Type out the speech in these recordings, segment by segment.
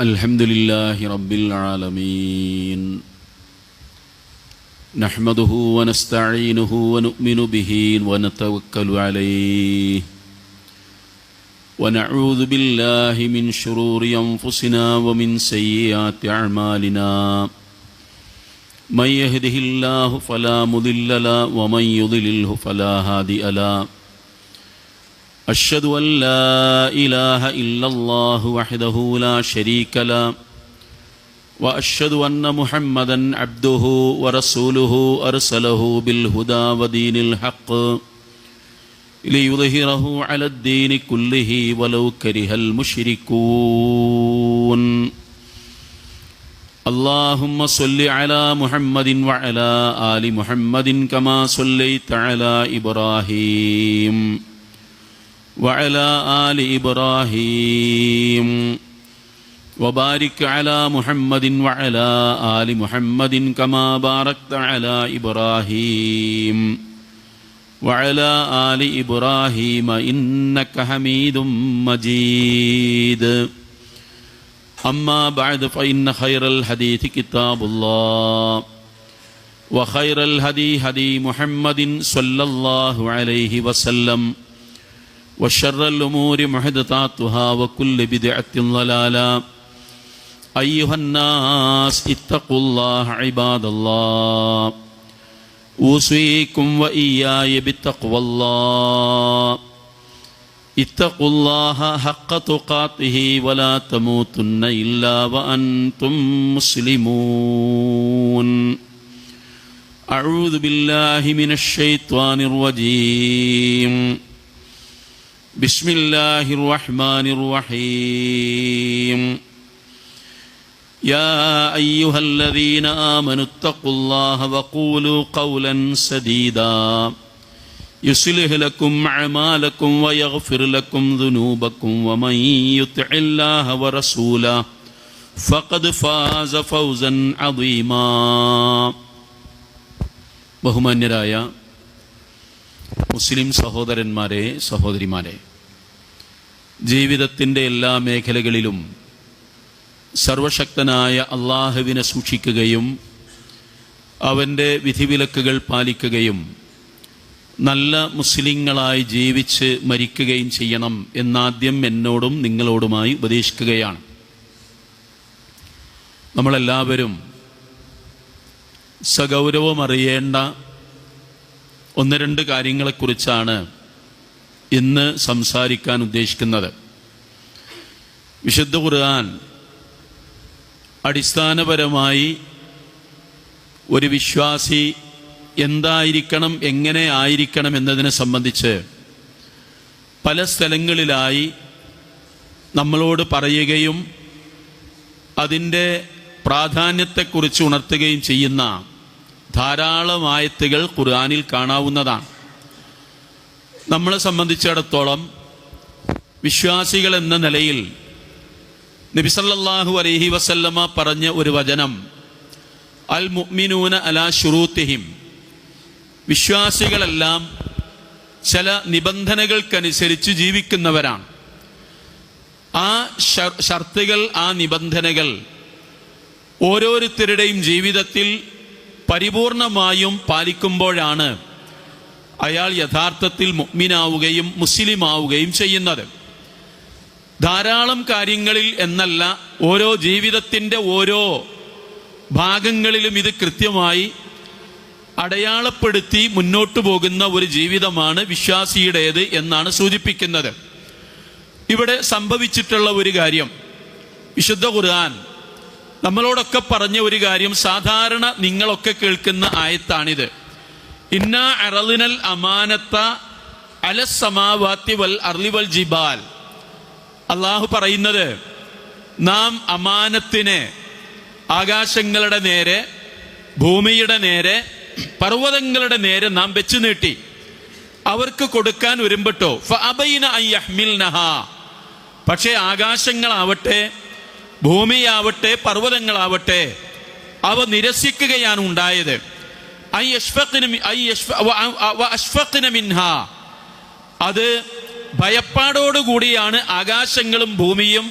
Alhamdulillahi Rabbil Alameen. Nahmaduhu wa nasta'inuhu wa nu'minu bihi wa natawakkalu alayhi. Wa na'udhu billahi min shururi anfusina wa min sayyiati a'malina. Man yahdihillahu fala mudilla lahu wa man yudlilhu fala hadiya lahu. أشهد أن لا إله إلا الله وحده لا شريك له وأشهد أن محمدا عبده ورسوله أرسله بالهدى ودين الحق ليظهره على الدين كله ولو كره المشركون. اللهم صل على محمد وعلى آل محمد كما صليت على إبراهيم وعلى آل إبراهيم وبارك على محمد وعلى آل محمد كما باركت على إبراهيم وعلى آل إبراهيم إنك حميد مجيد. أما بعد فإن خير الحديث كتاب الله وخير الهدي هدي محمد صلى الله عليه وسلم وشر الأمور محدثاتها وكل بدعة ضلالة. أيها الناس اتقوا الله عباد الله. أوصيكم وإياي بتقوى الله. اتقوا الله حق تقاته ولا تموتن إلا وأنتم مسلمون. أعوذ بالله من الشيطان الرجيم. بسم الله الرحمن الرحيم. يا أيها الذين آمنوا اتقوا الله وقولوا قولا سديدا يصلح لكم أعمالكم ويغفر لكم ذنوبكم ومن يطع الله ورسوله فقد فاز فوزا عظيما. ബഹുമാന്യരായ മുസ്ലിം സഹോദരന്മാരെ, സഹോദരിമാരെ, ജീവിതത്തിൻ്റെ എല്ലാ മേഖലകളിലും സർവശക്തനായ അള്ളാഹുവിനെ സൂക്ഷിക്കുകയും അവൻ്റെ വിധിവിലക്കുകൾ പാലിക്കുകയും നല്ല മുസ്ലിങ്ങളായി ജീവിച്ച് മരിക്കുകയും ചെയ്യണം എന്നാദ്യം എന്നോടും നിങ്ങളോടുമായി ഉപദേശിക്കുകയാണ്. നമ്മളെല്ലാവരും സഗൗരവം അറിയേണ്ട ഒന്ന് രണ്ട് കാര്യങ്ങളെക്കുറിച്ചാണ് ഇന്ന് സംസാരിക്കാൻ ഉദ്ദേശിക്കുന്നത്. വിശുദ്ധ ഖുർആൻ അടിസ്ഥാനപരമായി ഒരു വിശ്വാസി എന്തായിരിക്കണം, എങ്ങനെ ആയിരിക്കണം എന്നതിനെ സംബന്ധിച്ച് പല സ്ഥലങ്ങളിലായി നമ്മളോട് പറയുകയും അതിൻ്റെ പ്രാധാന്യത്തെക്കുറിച്ച് ഉണർത്തുകയും ചെയ്യുന്ന ധാരാളം ആയത്തുകൾ ഖുർആനിൽ കാണാവുന്നതാണ്. നമ്മളെ സംബന്ധിച്ചിടത്തോളം വിശ്വാസികൾ എന്ന നിലയിൽ നബി സല്ലല്ലാഹു അലൈഹി വസല്ലമ പറഞ്ഞ ഒരു വചനം, അൽ മുഅ്മിനൂന അലാ ശുറൂത്തിഹിം, വിശ്വാസികളെല്ലാം ചില നിബന്ധനകൾക്കനുസരിച്ച് ജീവിക്കുന്നവരാണ്. ആ ഷർത്തുകൾ, ആ നിബന്ധനകൾ ഓരോരുത്തരുടെയും ജീവിതത്തിൽ പരിപൂർണമായും പാലിക്കുമ്പോഴാണ് അയാൾ യഥാർത്ഥത്തിൽ മുഅ്മിനാവുകയും മുസ്ലിമാവുകയും ചെയ്യുന്നത്. ധാരാളം കാര്യങ്ങളിൽ എന്നല്ല, ഓരോ ജീവിതത്തിൻ്റെ ഓരോ ഭാഗങ്ങളിലും ഇത് കൃത്യമായി അടയാളപ്പെടുത്തി മുന്നോട്ടു പോകുന്ന ഒരു ജീവിതമാണ് വിശ്വാസിയുടേത് എന്നാണ് സൂചിപ്പിക്കുന്നത്. ഇവിടെ സംഭവിച്ചിട്ടുള്ള ഒരു കാര്യം, വിശുദ്ധ ഖുർആൻ നമ്മളോടൊക്കെ പറഞ്ഞ ഒരു കാര്യം സാധാരണ നിങ്ങളൊക്കെ കേൾക്കുന്ന ആയത്താണിത്. ഇന്നാ അറളിനൽ അമാനത്ത അലസ് സമാവാത്തി വൽ അർളി വൽ ജിബാൽ. അള്ളാഹു പറയുന്നത്, നാം അമാനത്തിനെ ആകാശങ്ങളുടെ നേരെ, ഭൂമിയുടെ നേരെ, പർവ്വതങ്ങളുടെ നേരെ നാം വെച്ചു നീട്ടി. അവർക്ക് കൊടുക്കാൻ ഒരുമ്പെട്ടോ ഫഅബൈന അൻ യഹ്മിൽനഹാ. പക്ഷേ ആകാശങ്ങളാവട്ടെ, ഭൂമിയാവട്ടെ, പർവ്വതങ്ങളാവട്ടെ, അവ നിരസിക്കുകയാണ് ഉണ്ടായത്. അത് ഭയപ്പാടോടുകൂടിയാണ് ആകാശങ്ങളും ഭൂമിയും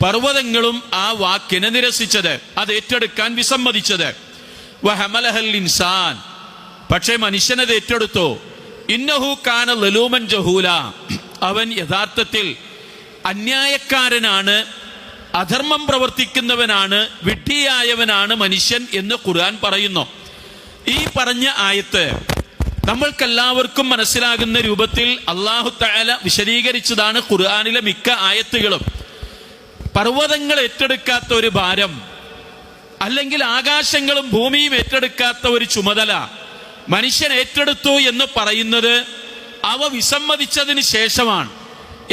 പർവ്വതങ്ങളും ആ വാക്കിനെ നിരസിച്ചത്, അത് ഏറ്റെടുക്കാൻ വിസമ്മതിച്ചത്. വഹമലഹൽ ഇൻസാൻ, പക്ഷേ മനുഷ്യനത് ഏറ്റെടുത്തു. ഇന്നഹു കാന ലലൂമൻ ജഹൂല, അവൻ യഥാർത്ഥത്തിൽ അന്യായക്കാരനാണ്, അധർമ്മം പ്രവർത്തിക്കുന്നവനാണ്, വിഡ്ഢിയായവനാണ് മനുഷ്യൻ എന്ന് ഖുർആൻ പറയുന്നു. ഈ പറഞ്ഞ ആയത്ത് നമ്മൾക്കെല്ലാവർക്കും മനസ്സിലാകുന്ന രൂപത്തിൽ അല്ലാഹു തആല വിശദീകരിച്ചതാണ് ഖുർആനിലെ മിക്ക ആയത്തുകളും. പർവ്വതങ്ങൾ ഏറ്റെടുക്കാത്ത ഒരു ഭാരം, അല്ലെങ്കിൽ ആകാശങ്ങളും ഭൂമിയും ഏറ്റെടുക്കാത്ത ഒരു ചുമതല മനുഷ്യൻ ഏറ്റെടുത്തു എന്ന് പറയുന്നത് അവ വിസമ്മതിച്ചതിന് ശേഷമാണ്.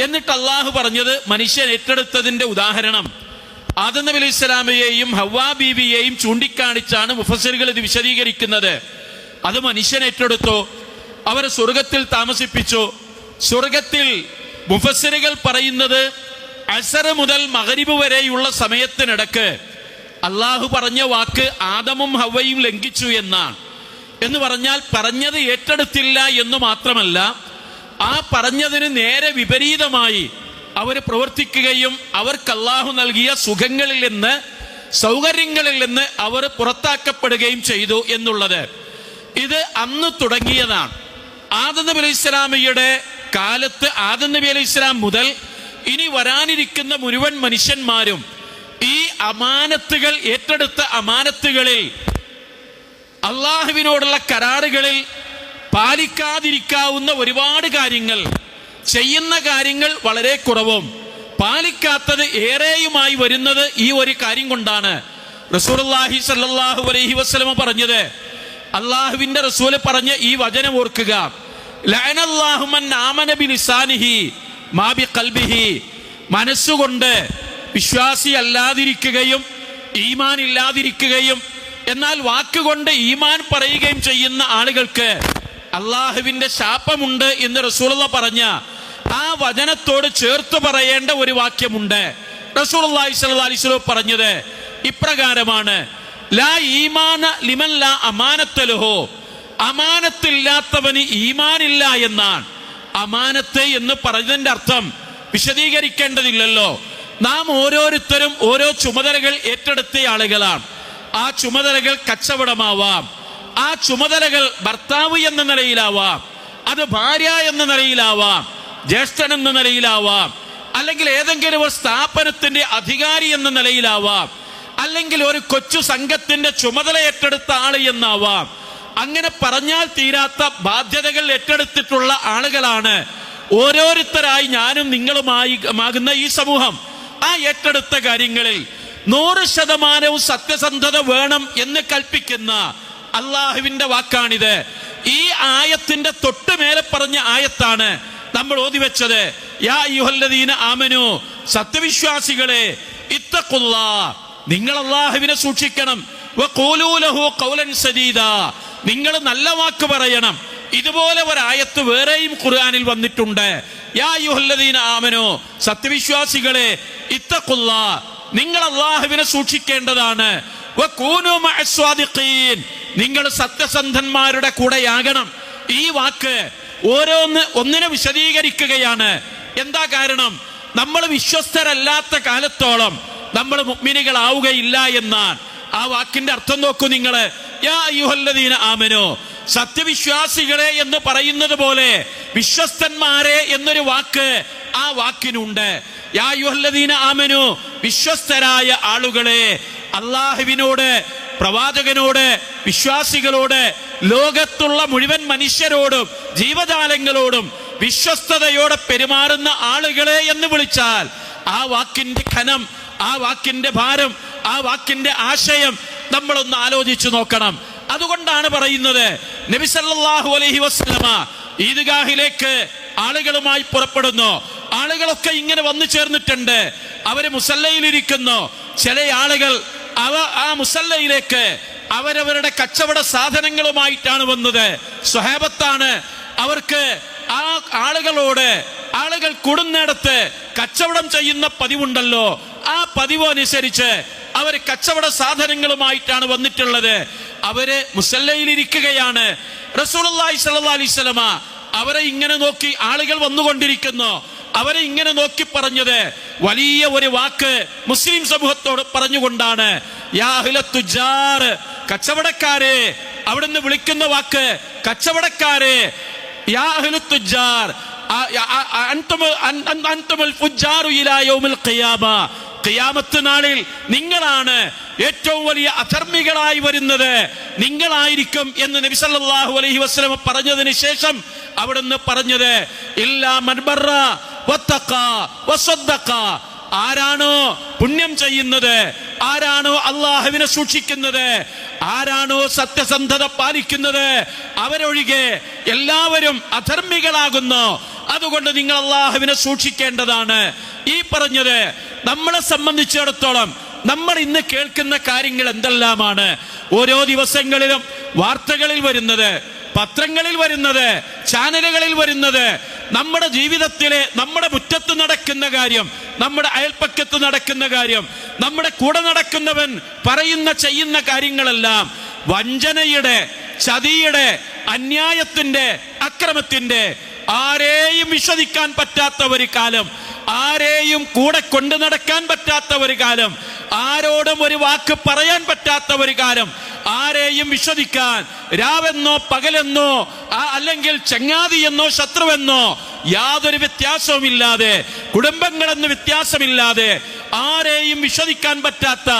എന്നിട്ട് അള്ളാഹു പറഞ്ഞത് മനുഷ്യൻ ഏറ്റെടുത്തതിന്റെ ഉദാഹരണം ആദം നബി അലൈഹി സ്വലാമയെയും ഹവ്വാ ബീവിയെയും ചൂണ്ടിക്കാണിച്ചാണ് മുഫസ്സിറുകൾ ഇത് വിശദീകരിക്കുന്നത്. അത് മനുഷ്യൻ ഏറ്റെടുത്തു, അവരെ സ്വർഗത്തിൽ താമസിപ്പിച്ചു. സ്വർഗത്തിൽ മുഫസ്സിറുകൾ പറയുന്നത് അസർ മുതൽ മഗ്രിബ് വരെയുള്ള സമയത്തിനിടക്ക് അള്ളാഹു പറഞ്ഞ വാക്ക് ആദമും ഹവ്വയും ലംഘിച്ചു എന്നാണ്. എന്ന് പറഞ്ഞാൽ പറഞ്ഞത് ഏറ്റെടുത്തില്ല എന്ന് മാത്രമല്ല, ആ പറഞ്ഞതിന് നേരെ വിപരീതമായി അവർ പ്രവർത്തിക്കുകയും അവർക്ക് അള്ളാഹു നൽകിയ സുഖങ്ങളിൽ നിന്ന്, സൗകര്യങ്ങളിൽ നിന്ന് അവർ പുറത്താക്കപ്പെടുകയും ചെയ്തു എന്നുള്ളത്. ഇത് അന്ന് തുടങ്ങിയതാണ്. ആദം നബി അലൈഹി സ്വലാമയുടെ കാലത്ത്, ആദം നബി അലൈഹി സ്വലാം മുതൽ ഇനി വരാനിരിക്കുന്ന മുഴുവൻ മനുഷ്യന്മാരും ഈ അമാനത്തുകൾ, ഏറ്റെടുത്ത അമാനത്തുകളിൽ, അള്ളാഹുവിനോടുള്ള കരാറുകളിൽ പാലിക്കാതിരിക്കാവുന്ന ഒരുപാട് കാര്യങ്ങൾ, ചെയ്യുന്ന കാര്യങ്ങൾ വളരെ കുറവും, പാലിക്കാത്തത് ഏറെയുമായി വരുന്നത് ഈ ഒരു കാര്യം കൊണ്ടാണ്. റസൂലുള്ളാഹി സ്വല്ലല്ലാഹു അലൈഹി വസല്ലം പറഞ്ഞത്, അള്ളാഹുവിന്റെ റസൂൽ പറഞ്ഞ ഈ വചനം ഓർക്കുക, ലഅനല്ലാഹു മൻ ആമന ബിലിസാനിഹി മാ ബിഖൽബിഹി. മനസ്സുകൊണ്ട് വിശ്വാസി അല്ലാതിരിക്കുകയും ഈമാൻ ഇല്ലാതിരിക്കുകയും എന്നാൽ വാക്കുകൊണ്ട് ഈമാൻ പറയുകയും ചെയ്യുന്ന ആളുകൾക്ക് അള്ളാഹുവിന്റെ ശാപമുണ്ട് എന്ന് റസൂലുള്ളാഹി പറഞ്ഞ ആ വചനത്തോട് ചേർത്ത് പറയേണ്ട ഒരു വാക്യമുണ്ട്. റസൂലുള്ളാഹി സ്വല്ലല്ലാഹി അലൈഹി വസല്ലം പറഞ്ഞത് ഇപ്രകാരമാണ്, ലാ ഈമാന ലിമൻ ലാ അമാനത്ത ലഹു. അമാനത്തില്ലാത്തവന് ഈമാനില്ല എന്നാണ്. അമാനത്ത് എന്ന് പറഞ്ഞതിന്റെ അർത്ഥം വിശദീകരിക്കേണ്ടതില്ലല്ലോ. നാം ഓരോരുത്തരും ഓരോ ചുമതലകൾ ഏറ്റെടുത്ത ആളുകളാണ്. ആ ചുമതലകൾ കച്ചവടമാവാം, ആ ചുമതലകൾ ഭർത്താവ് എന്ന നിലയിലാവാം, അത് ഭാര്യ എന്ന നിലയിലാവാം, ജ്യേഷ്ഠൻ എന്ന നിലയിലാവാം, അല്ലെങ്കിൽ ഏതെങ്കിലും ഒരു സ്ഥാപനത്തിന്റെ അധികാരി എന്ന നിലയിലാവാം, അല്ലെങ്കിൽ ഒരു കൊച്ചു സംഘത്തിന്റെ ചുമതല ഏറ്റെടുത്ത ആള് എന്നാവാം. അങ്ങനെ പറഞ്ഞാൽ തീരാത്ത ബാധ്യതകൾ ഏറ്റെടുത്തിട്ടുള്ള ആളുകളാണ് ഓരോരുത്തരായി ഞാനും നിങ്ങളുമാകുന്ന ഈ സമൂഹം. ആ ഏറ്റെടുത്ത കാര്യങ്ങളിൽ 100% സത്യസന്ധത വേണം എന്ന് കൽപ്പിക്കുന്ന അള്ളാഹുവിന്റെ വാക്കാണിത്. ഈ ആയത്തിന്റെ തൊട്ടുമേലെ പറഞ്ഞ ആയത്താണ് നമ്മൾ ഓതിവെച്ചത്. യാ അയ്യുഹല്ലദീന ആമനു, സത്യവിശ്വാസികളെ, ഇത്തഖുല്ലാഹ്, നിങ്ങൾ അള്ളാഹുവിനെ സൂക്ഷിക്കണം. വഖൂലൂ ലഹു ഖൗലൻ സദീദാ, നിങ്ങൾ നല്ല വാക്ക് പറയണം. ഇതുപോലെ ഒരായത്ത് വേറെയും ഖുർആനിൽ വന്നിട്ടുണ്ട്. യാ അയ്യുഹല്ലദീന ആമനു, സത്യവിശ്വാസികളെ, ഇത്തഖുല്ലാഹ്, നിങ്ങൾ അള്ളാഹുവിനെ സൂക്ഷിക്കേണ്ടതാണ്. വകൂനൂ മഅസ്വാദിഖീൻ, നിങ്ങൾ സത്യസന്ധന്മാരുടെ കൂടെയാകണം. ഈ വാക്ക് ഒന്നിനെ വിശദീകരിക്കുകയാണ്. എന്താ കാരണം? നമ്മൾ വിശ്വസ്തരല്ലാത്ത കാലത്തോളം നമ്മൾ മുഅ്മിനുകളാവുകയില്ല എന്നാണ്. ആ വാക്കിന്റെ അർത്ഥം നോക്കൂ നിങ്ങൾ. യാ അയ്യുഹല്ലദീന ആമനു, സത്യവിശ്വാസികളെ എന്ന് പറയുന്നത് പോലെ വിശ്വസ്തന്മാരെ എന്നൊരു വാക്ക് ആ വാക്കിനുണ്ട്. യാ അയ്യുഹല്ലദീന ആമനു, വിശ്വസ്തരായ ആളുകളെ, അള്ളാഹുവിനോട്, പ്രവാചകനോട്, വിശ്വാസികളോട്, ലോകത്തുള്ള മുഴുവൻ മനുഷ്യരോടും ജീവജാലങ്ങളോടും വിശ്വസ്തയോടെ പെരുമാറുന്ന ആളുകളെ എന്ന് വിളിച്ചാൽ ആ വാക്കിന്റെ ഘനം, ആ വാക്കിന്റെ ഭാരം, ആ വാക്കിന്റെ ആശയം നമ്മളൊന്ന് ആലോചിച്ചു നോക്കണം. അതുകൊണ്ടാണ് പറയുന്നത്, നബി സല്ലല്ലാഹു അലൈഹി വസല്ലമ ഈദ്ഗാഹിലേക്ക് ആളുകളുമായി പുറപ്പെടുന്നു. ആളുകളൊക്കെ ഇങ്ങനെ വന്നു ചേർന്നിട്ടുണ്ട്. അവര് മുസല്ലയിലിരിക്കുന്നു. ചില ആളുകൾ ആ മുസല്ലയിലേക്ക് അവരവരുടെ കച്ചവട സാധനങ്ങളുമായിട്ടാണ് വന്നത്. സ്വഹാബത്താണ്. അവർക്ക് ആ ആളുകൾ കൂടുന്നിടത്ത് കച്ചവടം ചെയ്യുന്ന പതിവുണ്ടല്ലോ, ആ പതിവ് അനുസരിച്ച് അവർ കച്ചവട സാധനങ്ങളുമായിട്ടാണ് വന്നിട്ടുള്ളത്. അവര് മുസല്ലയിലിരിക്കുകയാണ്. റസൂലുള്ളാഹി സ്വല്ലല്ലാഹു അലൈഹി വസല്ലമ അവരെ ഇങ്ങനെ നോക്കി, ആളുകൾ വന്നുകൊണ്ടിരിക്കുന്നു, അവരെ ഇങ്ങനെ നോക്കി പറഞ്ഞത് വലിയ ഒരു വാക്ക് മുസ്ലിം സമൂഹത്തോട് പറഞ്ഞുകൊണ്ടാണ്. യാ അഹ്ലത് തുജാർ, കച്ചവടക്കാരെ. അവിടുന്ന് വിളിക്കുന്ന വാക്ക് കച്ചവടക്കാരെ. യാ അഹ്ലത് തുജാർ അൻതുമുൽ ഫുജാറു ഇലാ യൗമിൽ ഖിയാമ, ഖിയാമത്ത് നാളിൽ നിങ്ങളാണ് ഏറ്റവും വലിയ അധർമ്മികളായി വരുന്നത്, നിങ്ങളായിരിക്കും എന്ന് നബി സല്ലല്ലാഹു അലൈഹി വസല്ലം പറഞ്ഞതിന് ശേഷം അവിടുന്ന് പറഞ്ഞത് ഇല്ലാ മൻ ബറ വത്തഖ വസദ്ദഖ, ആരാണോ പുണ്യം ചെയ്യുന്നത്, ആരാണോ അള്ളാഹുവിനെ സൂക്ഷിക്കുന്നത്, ആരാണോ സത്യസന്ധത പാലിക്കുന്നത്, അവരൊഴികെ എല്ലാവരും അധർമ്മികളാകുന്നു. അതുകൊണ്ട് നിങ്ങൾ അള്ളാഹുവിനെ സൂക്ഷിക്കേണ്ടതാണ്. ഈ പറഞ്ഞത് നമ്മളെ സംബന്ധിച്ചിടത്തോളം നമ്മൾ ഇന്ന് കേൾക്കുന്ന കാര്യങ്ങൾ എന്തെല്ലാമാണ്? ഓരോ ദിവസങ്ങളിലും വാർത്തകളിൽ വരുന്നത്, പത്രങ്ങളിൽ വരുന്നത്, ചാനലുകളിൽ വരുന്നത്, നമ്മുടെ ജീവിതത്തിലെ, നമ്മുടെ മുറ്റത്ത് നടക്കുന്ന കാര്യം, നമ്മുടെ അയൽപ്പക്കത്ത് നടക്കുന്ന കാര്യം, നമ്മുടെ കൂടെ നടക്കുന്നവൻ പറയുന്ന ചെയ്യുന്ന കാര്യങ്ങളെല്ലാം വഞ്ചനയുടെ, ചതിയുടെ, അന്യായത്തിന്റെ, അക്രമത്തിന്റെ, ആരെയും വിശ്വസിക്കാൻ പറ്റാത്ത ഒരു കാലം, ആരെയും കൂടെ കൊണ്ടു നടക്കാൻ പറ്റാത്ത ഒരു കാലം, ആരോടും ഒരു വാക്ക് പറയാൻ പറ്റാത്ത ഒരു കാലം, ആരെയും വിശ്വസിക്കാൻ രാവെന്നോ പകലെന്നോ അല്ലെങ്കിൽ ചങ്ങാതിയെന്നോ ശത്രുവെന്നോ യാതൊരു വ്യത്യാസവുമില്ലാതെ, കുടുംബങ്ങളെന്ന് വ്യത്യാസമില്ലാതെ ആരെയും വിശ്വസിക്കാൻ പറ്റാത്ത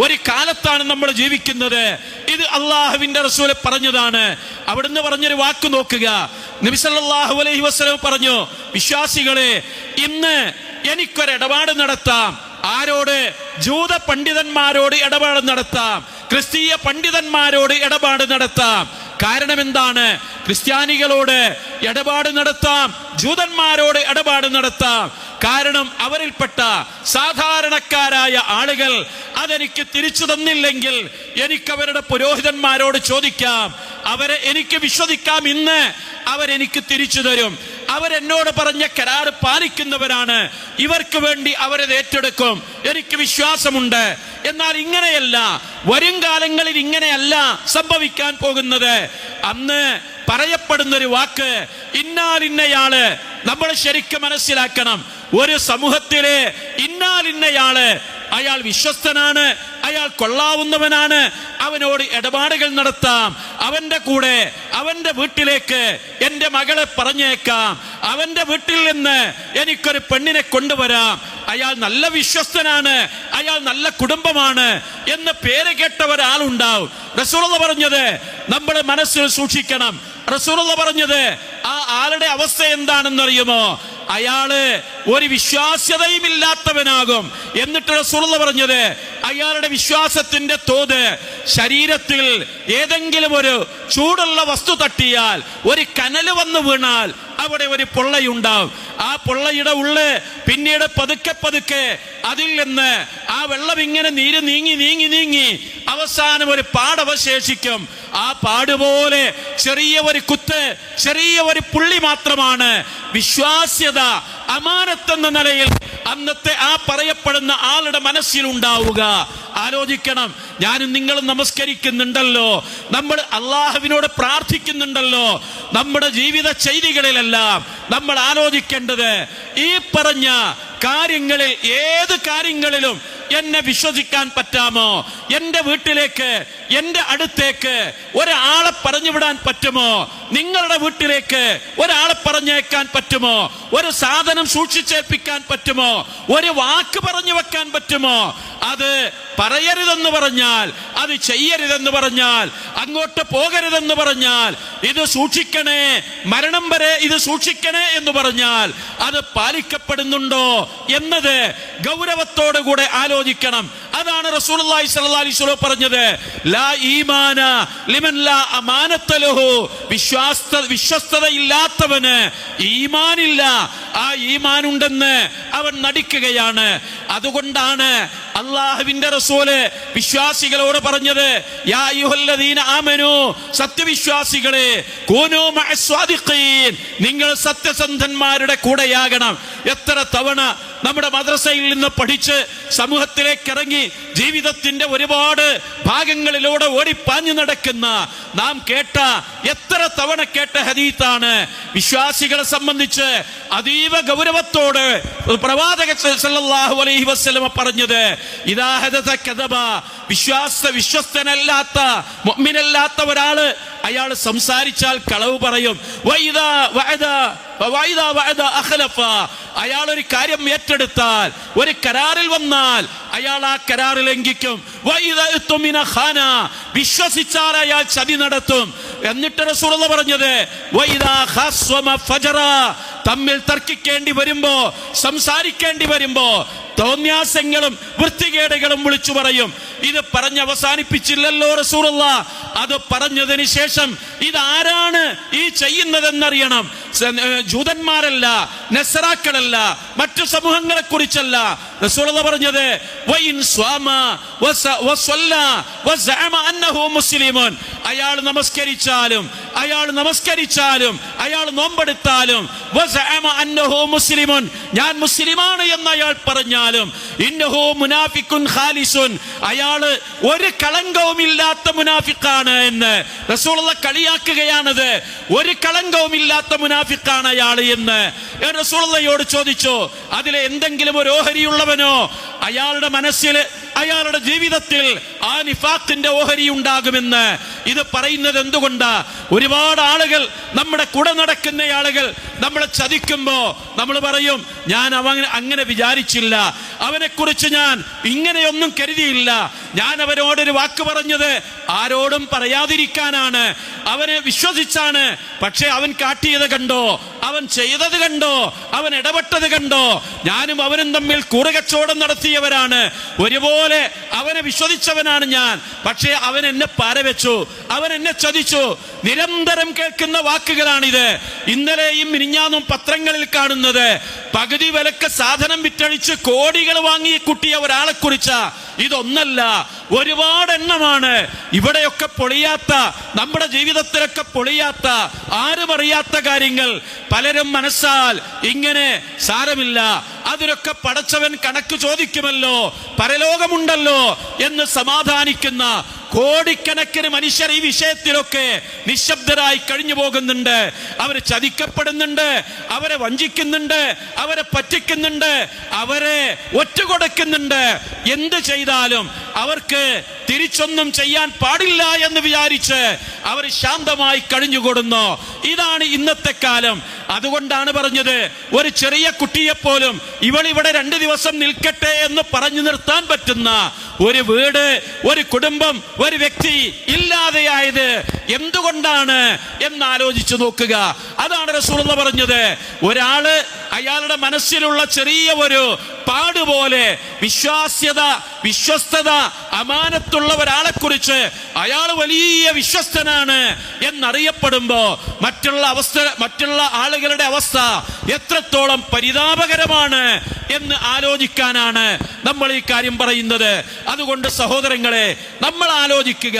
ഒരു കാലത്താണ് നമ്മൾ ജീവിക്കുന്നത്. ഇത് അള്ളാഹുവിന്റെ റസൂൽ പറഞ്ഞതാണ്. അവിടുന്ന് പറഞ്ഞൊരു വാക്ക് നോക്കുക. നബി സല്ലല്ലാഹു അലൈഹി വസല്ലം പറഞ്ഞു, വിശ്വാസികളെ, ഇന്ന് എനിക്കൊരിടപാട് നടത്താം. ആരോട്? ജൂത പണ്ഡിതന്മാരോട് ഇടപാട് നടത്താം, ക്രിസ്തീയ പണ്ഡിതന്മാരോട് ഇടപാട് നടത്താം. കാരണം എന്താണ്? ക്രിസ്ത്യാനികളോട് ഇടപാട് നടത്താം, ജൂതന്മാരോട് ഇടപാട് നടത്താം. കാരണം അവരിൽപ്പെട്ട സാധാരണക്കാരായ ആളുകൾ അതെനിക്ക് തിരിച്ചു തന്നില്ലെങ്കിൽ എനിക്കവരുടെ പുരോഹിതന്മാരോട് ചോദിക്കാം, അവരെ എനിക്ക് വിശ്വസിക്കാം, ഇന്ന് അവരെനിക്ക് തിരിച്ചു തരും. അവരെന്നോട് പറഞ്ഞ കരാറ് പാലിക്കുന്നവരാണ്, ഇവർക്ക് വേണ്ടി അവരത് ഏറ്റെടുക്കും, എനിക്ക് വിശ്വാസമുണ്ട്. എന്നാൽ ഇങ്ങനെയല്ല, വരും കാലങ്ങളിൽ ഇങ്ങനെയല്ല സംഭവിക്കാൻ പോകുന്നത്. അന്ന് പറയപ്പെടുന്നൊരു വാക്ക് ഇന്നാലിന്നയാള്, നമ്മൾ ശരിക്കും മനസ്സിലാക്കണം. ഒരു സമൂഹത്തിലെ ഇന്നാലിന്നയാള്, അയാൾ വിശ്വസ്തനാണ്, അയാൾ കൊള്ളാവുന്നവനാണ്, അവനോട് ഇടപാടുകൾ നടത്താം, അവന്റെ കൂടെ അവന്റെ വീട്ടിലേക്ക് എൻ്റെ മകളെ പറഞ്ഞേക്കാം, അവന്റെ വീട്ടിൽ നിന്ന് എനിക്കൊരു പെണ്ണിനെ കൊണ്ടുവരാം, അയാൾ നല്ല വിശ്വസ്തനാണ്, അയാൾ നല്ല കുടുംബമാണ് എന്ന് പേര് കേട്ട ഒരാളുണ്ടാവും. റസൂലുള്ളാഹി പറഞ്ഞത് നമ്മൾ മനസ്സിൽ സൂക്ഷിക്കണം. റസൂലുള്ളാഹി പറഞ്ഞത് ആ ആളുടെ അവസ്ഥ എന്താണെന്നറിയുമോ? അയാള് ഒരു വിശ്വാസ്യതയും ഇല്ലാത്തവനാകും. എന്നിട്ട് റസൂലുള്ളാഹി പറഞ്ഞത് അയാളുടെ വിശ്വാസത്തിന്റെ തോത് ശരീരത്തിൽ ഏതെങ്കിലും ഒരു ചൂടുള്ള വസ്തു തട്ടിയാൽ, ഒരു കനല് വന്നു വീണാൽ അവിടെ ഒരു പൊള്ളയുണ്ടാവും. ആ പൊള്ളയുടെ ഉള്ളിൽ പിന്നീട് പതുക്കെ പതുക്കെ അതിൽ നിന്ന് ആ വെള്ളം ഇങ്ങനെ നീര് നീങ്ങി നീങ്ങി നീങ്ങി അവസാനം ഒരു പാടവശേഷിക്കും. ആ പാടുപോലെ ചെറിയ ഒരു കുത്ത്, ചെറിയ ഒരു പുള്ളി മാത്രമാണ് വിശ്വാസ്യത, അമാനത്തെന്ന നിലയിൽ അന്നത്തെ ആ പറയപ്പെടുന്ന ആളുടെ മനസ്സിലുണ്ടാവുക. ആലോചിക്കണം, ഞാനും നിങ്ങളും നമസ്കരിക്കുന്നുണ്ടല്ലോ, നമ്മൾ അള്ളാഹുവിനോട് പ്രാർത്ഥിക്കുന്നുണ്ടല്ലോ, നമ്മുടെ ജീവിത ചെയ്തികളിലെല്ലാം നമ്മൾ ആലോചിക്കേണ്ടത് ഈ പറഞ്ഞ കാര്യങ്ങളിൽ ഏത് കാര്യങ്ങളിലും എന്നെ വിശ്വസിക്കാൻ പറ്റാമോ? എൻ്റെ വീട്ടിലേക്ക്, എൻ്റെ അടുത്തേക്ക് ഒരാളെ പറഞ്ഞു വിടാൻ പറ്റുമോ? നിങ്ങളുടെ വീട്ടിലേക്ക് ഒരാളെ പറഞ്ഞേക്കാൻ പറ്റുമോ? ഒരു സാധനം സൂക്ഷിച്ചേൽപ്പിക്കാൻ പറ്റുമോ? ഒരു വാക്ക് പറഞ്ഞു വെക്കാൻ പറ്റുമോ? അത് പറയരുതെന്ന് പറഞ്ഞാൽ, അത് ചെയ്യരുതെന്ന് പറഞ്ഞാൽ, അങ്ങോട്ട് പോകരുതെന്ന് പറഞ്ഞാൽ, ഇത് സൂക്ഷിക്കണേ, മരണം വരെ ഇത് സൂക്ഷിക്കണേ എന്ന് പറഞ്ഞാൽ അത് പാലിക്കപ്പെടുന്നുണ്ടോ എന്നത് ഗൗരവത്തോടു കൂടെ ആലോചിക്കണം. അതാണ് റസൂലുള്ളാഹി സ്വല്ലല്ലാഹി അലൈഹി വസല്ലം പറഞ്ഞത്, ലാ ഈമാന ലിമൻ ലാ അമാനത ലഹു. വിശ്വസ്തതയില്ലാത്തവന് ഈമാനില്ല. ആ ഈമാൻ ഉണ്ടെന്ന് അവൻ നടിക്കുകയാണ്. അതുകൊണ്ടാണ് അള്ളാഹുവിന്റെ റസൂല് വിശ്വാസികളോട് പറഞ്ഞത്, യാ അയ്യുഹല്ലദീന ആമനൂ, സത്യവിശ്വാസികളെ, കൂനൂ മഅസ് സ്വാദിഖീൻ, നിങ്ങൾ സത്യസന്ധന്മാരുടെ കൂടെയാകണം. എത്ര തവണ നമ്മുടെ മദ്രസയിൽ നിന്ന് പഠിച്ച് സമൂഹത്തിലേക്ക് ഇറങ്ങി ജീവിതത്തിന്റെ ഒരുപാട് ഭാഗങ്ങളിലൂടെ ഓടിപ്പാഞ്ഞു നടക്കുന്ന നാം കേട്ട, എത്ര തവണ കേട്ട ഹദീത്താണ് വിശ്വാസികളെ സംബന്ധിച്ച് അതീവ ഗൗരവത്തോട് പ്രവാചകൻ സല്ലല്ലാഹു അലൈഹി വസല്ലം പറഞ്ഞത്, ഇദാ ഹദസ കദബ, വിശ്വസ്തനല്ലാത്ത മുഅ്മിനല്ലാത്ത ഒരാള് അയാൾ സംസാരിച്ചാൽ കളവ് പറയും. വഇദാ വഅദ അഖലഫ, അയാൾ ഒരു കാര്യം ഏറ്റെടുത്താൽ, ഒരു കരാറിൽ വന്നാൽ അയാൾ ആ കരാറിൽ ലംഘിക്കും. വഇദാ തുമിന ഖാന, വിശ്വസിച്ചാൽ അയാൾ ചതി നടത്തും. എന്നിട്ട് റസൂലുള്ളാഹി പറഞ്ഞത്, വഇദാ ഖസ്വമ ഫജറ, തമ്മിൽ തർക്കിക്കേണ്ടി വരുമ്പോ, സംസാരിക്കേണ്ടി വരുമ്പോ തോന്യാസങ്ങളും വൃത്തികേടുകളും വിളിച്ചു പറയും. ഇത് പറഞ്ഞ് അവസാനിപ്പിച്ചില്ലല്ലോ റസൂലുള്ളാഹി. അത് പറഞ്ഞതിന് ശേഷം ഇതാരാണ് ഈ ചെയ്യുന്നതെന്നറിയണം. ജൂതന്മാരല്ല, നസ്രാക്കളല്ല, മറ്റു സമൂഹങ്ങളെ കുറിച്ചല്ല റസൂലുള്ളാഹി പറഞ്ഞത്. വഇൻ സ്വാമ വസല്ല വസഅമ അന്നഹു മുസ്ലിമുൻ, അയാൾ നമസ്കരിച്ചാലും അയാൾ നോമ്പെടുത്താലും, വസഅമ അന്നഹു മുസ്ലിമുൻ, ഞാൻ മുസ്ലിമാണ് എന്ന് അയാൾ പറഞ്ഞാലും, ഇന്നഹു മുനാഫിഖുൻ ഖാലിസുൻ, അയാള് ഒരു കളങ്കവും ഇല്ലാത്ത മുനാഫിഖാണ് എന്ന് റസൂലുള്ളാഹി കളിയാക്കുകയാണത്. ഒരു കളങ്കവും ഇല്ലാത്ത മുനാഫിഖാണ് അയാൾ എന്ന് റസൂലുള്ളാഹിയോട് ചോദിച്ചു. അതിലെ എന്തെങ്കിലും ഒരു ഓഹരിയുള്ളവനോ അയാളുടെ മനസ്സിൽ, അയാളുടെ ജീവിതത്തിൽ ആ നിഫാഖിന്റെ ഓഹരി ഉണ്ടാകുമെന്ന് ഇത് പറയുന്നത് എന്തുകൊണ്ടാ? ഒരുപാട് ആളുകൾ, നമ്മുടെ കൂടെ നടക്കുന്ന ആളുകൾ നമ്മളെ ചതിക്കുമ്പോ നമ്മൾ പറയും, ഞാൻ അങ്ങനെ വിചാരിച്ചില്ല, അവനെക്കുറിച്ച് ഞാൻ ഇങ്ങനെയൊന്നും കരുതിയില്ല, ഞാൻ അവരോടൊരു വാക്ക് പറഞ്ഞത് ആരോടും പറയാതിരിക്കാനാണ്, അവനെ വിശ്വസിച്ചാണ്. പക്ഷെ അവൻ കാട്ടിയത് കണ്ടോ, അവൻ ചെയ്തത് കണ്ടോ, അവൻ ഇടപെട്ടത് കണ്ടോ? ഞാനും അവനും തമ്മിൽ കൂറുകച്ചവടം നടത്തിയവരാണ്, ഒരുപോലെ അവനെ വിശ്വസിച്ചവനാണ് ഞാൻ. പക്ഷേ അവൻ എന്നെ പാരവെച്ചു, അവൻ എന്നെ ചതിച്ചു. നിരന്തരം കേൾക്കുന്ന വാക്കുകളാണിത്. ഇന്നലെയും മിനിഞ്ഞാന്നും പത്രങ്ങളിൽ കാണുന്നത് പകുതി വിലക്ക് സാധനം വിറ്റഴിച്ച് കോടികൾ വാങ്ങി കുട്ടിയ ഒരാളെ കുറിച്ചാ. ഇതൊന്നല്ല, ഒരുപാട് എണ്ണമാണ്. ഇവിടെയൊക്കെ പൊളിയാത്ത, നമ്മുടെ ജീവിതത്തിലൊക്കെ പൊളിയാത്ത, ആരും അറിയാത്ത കാര്യങ്ങൾ പലരും മനസ്സാൽ ഇങ്ങനെ സാരമില്ല, അതിനൊക്കെ പടച്ചവൻ കണക്ക് ചോദിക്കുമല്ലോ, പരലോകമുണ്ടല്ലോ എന്ന് സമാധാനിക്കുന്ന കോടിക്കണക്കിന് മനുഷ്യർ ഈ വിഷയത്തിലൊക്കെ നിശബ്ദരായി കഴിഞ്ഞു പോകുന്നുണ്ട്. അവർ ചതിക്കപ്പെടുന്നുണ്ട്, അവരെ വഞ്ചിക്കുന്നുണ്ട്, അവരെ പറ്റിക്കുന്നുണ്ട്, അവരെ ഒറ്റുകൊടുക്കുന്നുണ്ട്. എന്ത് ചെയ്താലും അവർക്ക് തിരിച്ചൊന്നും ചെയ്യാൻ പാടില്ല എന്ന് വിചാരിച്ച് അവർ ശാന്തമായി കഴിഞ്ഞുകൂടുന്നു. ഇതാണ് ഇന്നത്തെ കാലം. അതുകൊണ്ടാണ് പറഞ്ഞത്, ഒരു ചെറിയ കുട്ടിയെപ്പോലും ഇവളിവിടെ 2 ദിവസം നിൽക്കട്ടെ എന്ന് പറഞ്ഞു നിർത്താൻ പറ്റുന്ന ഒരു വീട്, ഒരു കുടുംബം, ഒരു വ്യക്തി ഇല്ലാതെയായത് എന്തുകൊണ്ടാണ് എന്നാലോചിച്ചു നോക്കുക. അതാണ് റസൂലുള്ളാഹി പറഞ്ഞത്, ഒരാള് അയാളുടെ മനസ്സിലുള്ള ചെറിയ ഒരു പാടുപോലെ വിശ്വാസ്യത, വിശ്വസ്തത, അമാനത്തുള്ള ഒരാളെ കുറിച്ച് അയാൾ വലിയ വിശ്വസ്തനാണ് എന്നറിയപ്പെടുമ്പോ മറ്റുള്ള ആളുകളുടെ അവസ്ഥ എത്രത്തോളം പരിതാപകരമാണ് എന്ന് ആലോചിക്കാനാണ് നമ്മൾ ഈ കാര്യം പറയുന്നത്. അതുകൊണ്ട് സഹോദരങ്ങളെ, നമ്മൾ ആലോചിക്കുക.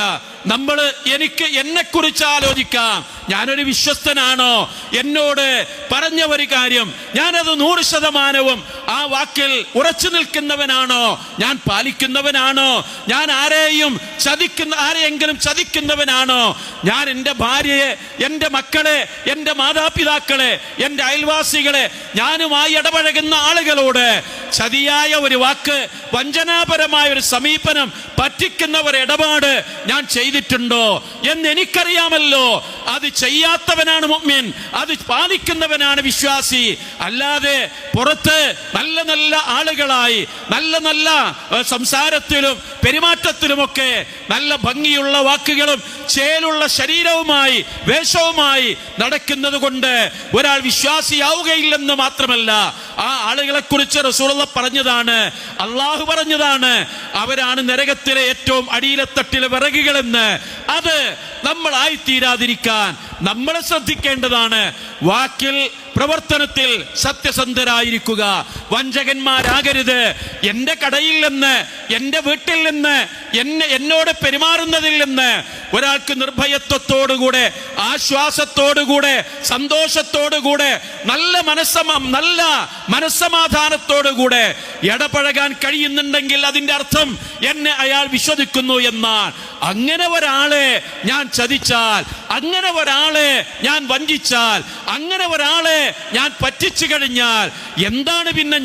എനിക്ക് എന്നെക്കുറിച്ച് ആലോചിക്കാം. ഞാനൊരു വിശ്വസ്തനാണോ? എന്നോട് പറഞ്ഞ ഒരു കാര്യം ഞാനത് 100% ആ വാക്കിൽ ഉറച്ചു നിൽക്കുന്നവനാണോ? ഞാൻ പാലിക്കുന്നവനാണോ? ഞാൻ ആരെയെങ്കിലും ചതിക്കുന്നവനാണോ? ഞാൻ എൻ്റെ ഭാര്യയെ, എൻ്റെ മക്കളെ, എൻ്റെ മാതാപിതാക്കളെ, എൻ്റെ അയൽവാസികളെ, ഞാനുമായി ഇടപഴകുന്ന ആളുകളോട് ചതിയായ ഒരു വാക്ക്, വഞ്ചനാപരമായ ഒരു സമീപനം, പറ്റിക്കുന്ന ഒരു ഇടപാട് ഞാൻ ചെയ്തിട്ടുണ്ടോ എന്ന് എനിക്കറിയാമല്ലോ. അത് ചെയ്യാത്തവനാണ് മുഅ്മിൻ, അത് പാലിക്കുന്നവനാണ് വിശ്വാസി. അല്ലാതെ പുറത്ത് നല്ല നല്ല ആളുകളായി, നല്ല നല്ല സംസാരത്തിലും പെരുമാറ്റത്തിലുമൊക്കെ നല്ല ഭംഗിയുള്ള വാക്കുകളും ചേലുള്ള ശരീരവുമായി, വേഷവുമായി നടക്കുന്നത് കൊണ്ട് ഒരാൾ വിശ്വാസിയാവുകയില്ലെന്ന് മാത്രമല്ല, ആ ആളുകളെ കുറിച്ച് റസൂലുള്ളാഹി പറഞ്ഞതാണ്, അള്ളാഹു പറഞ്ഞതാണ്, അവരാണ് നരകത്തിലെ ഏറ്റവും അടിയിലെ തട്ടിലെ വിറകുകളെന്ന്. അത് നമ്മളായിത്തീരാതിരിക്കാൻ നമ്മൾ ശ്രദ്ധിക്കേണ്ടതാണ്. വാക്കിൽ, പ്രവർത്തനത്തിൽ സത്യസന്ധരായിരിക്കുക, വഞ്ചകന്മാരാകരുത്. എന്റെ കടയിൽ നിന്ന്, എന്റെ വീട്ടിൽ നിന്ന്, എന്നോട് പെരുമാറുന്നതിൽ നിന്ന് ഒരാൾക്ക് നിർഭയത്വത്തോടുകൂടെ, ആശ്വാസത്തോടുകൂടെ, സന്തോഷത്തോടുകൂടെ, നല്ല മനസ്സമാധാനത്തോടുകൂടെ ഇടപഴകാൻ കഴിയുന്നുണ്ടെങ്കിൽ അതിന്റെ അർത്ഥം എന്നെ അയാൾ വിശ്വസിക്കുന്നു എന്നാണ്. അങ്ങനെ ഒരാളെ ഞാൻ ചതിച്ചാൽ, അങ്ങനെ ഒരാളെ ഞാൻ വഞ്ചിച്ചാൽ, അങ്ങനെ ഒരാളെ ഞാൻ പറ്റിച്ചു കഴിഞ്ഞാൽ എന്താണ് പിന്നെ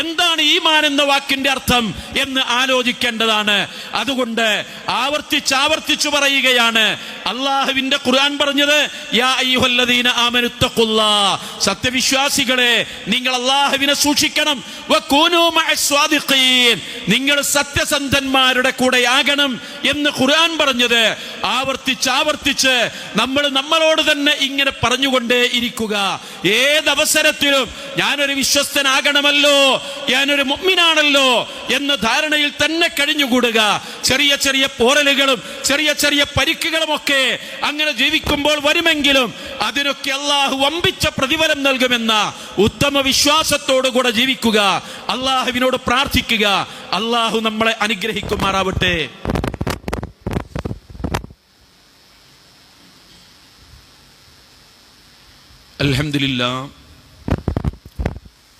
എന്താണ് ഈമാൻ എന്ന വാക്കിന്റെ അർത്ഥം എന്ന് ആലോചിക്കേണ്ടതാണ്. അതുകൊണ്ട് ആവർത്തിച്ചു പറയുകയാണ് അള്ളാഹുവിന്റെ ഖുർആൻ പറഞ്ഞത്, യാ അയ്യുഹല്ലദീന ആമനുത്തഖുല്ലാഹ്, സത്യവിശ്വാസികളെ നിങ്ങൾ അള്ളാഹുവിനെ സൂക്ഷിക്കണം, വകൂനൂ മഅസ്വാദിഖീൻ, നിങ്ങൾ സത്യസന്ധന്മാരുടെ കൂടെയാകണം എന്ന് ഖുർആൻ പറഞ്ഞത് ആവർത്തിച്ച് നമ്മളോട് തന്നെ ഇങ്ങനെ പറഞ്ഞുകൊണ്ടേ ഇരിക്കുക. ഏതവസരത്തിലും ഞാനൊരു വിശ്വസ്തനാകണമല്ലോ, ഞാനൊരു മുഅ്മിനാണല്ലോ എന്ന ധാരണയിൽ തന്നെ കഴിഞ്ഞുകൂടുക. ചെറിയ ചെറിയ പോറലുകളും ചെറിയ ചെറിയ പരിക്കുകളും ഒക്കെ അങ്ങനെ ജീവിക്കുമ്പോൾ വരുമെങ്കിലും അതിനൊക്കെ അള്ളാഹു വമ്പിച്ച പ്രതിഫലം നൽകുമെന്ന ഉത്തമ വിശ്വാസത്തോടുകൂടെ ജീവിക്കുക. അള്ളാഹുവിനോട് പ്രാർത്ഥിക്കുക. അള്ളാഹു നമ്മളെ അനുഗ്രഹിക്കുമാറാവട്ടെ. അൽഹംദുലില്ലാഹ്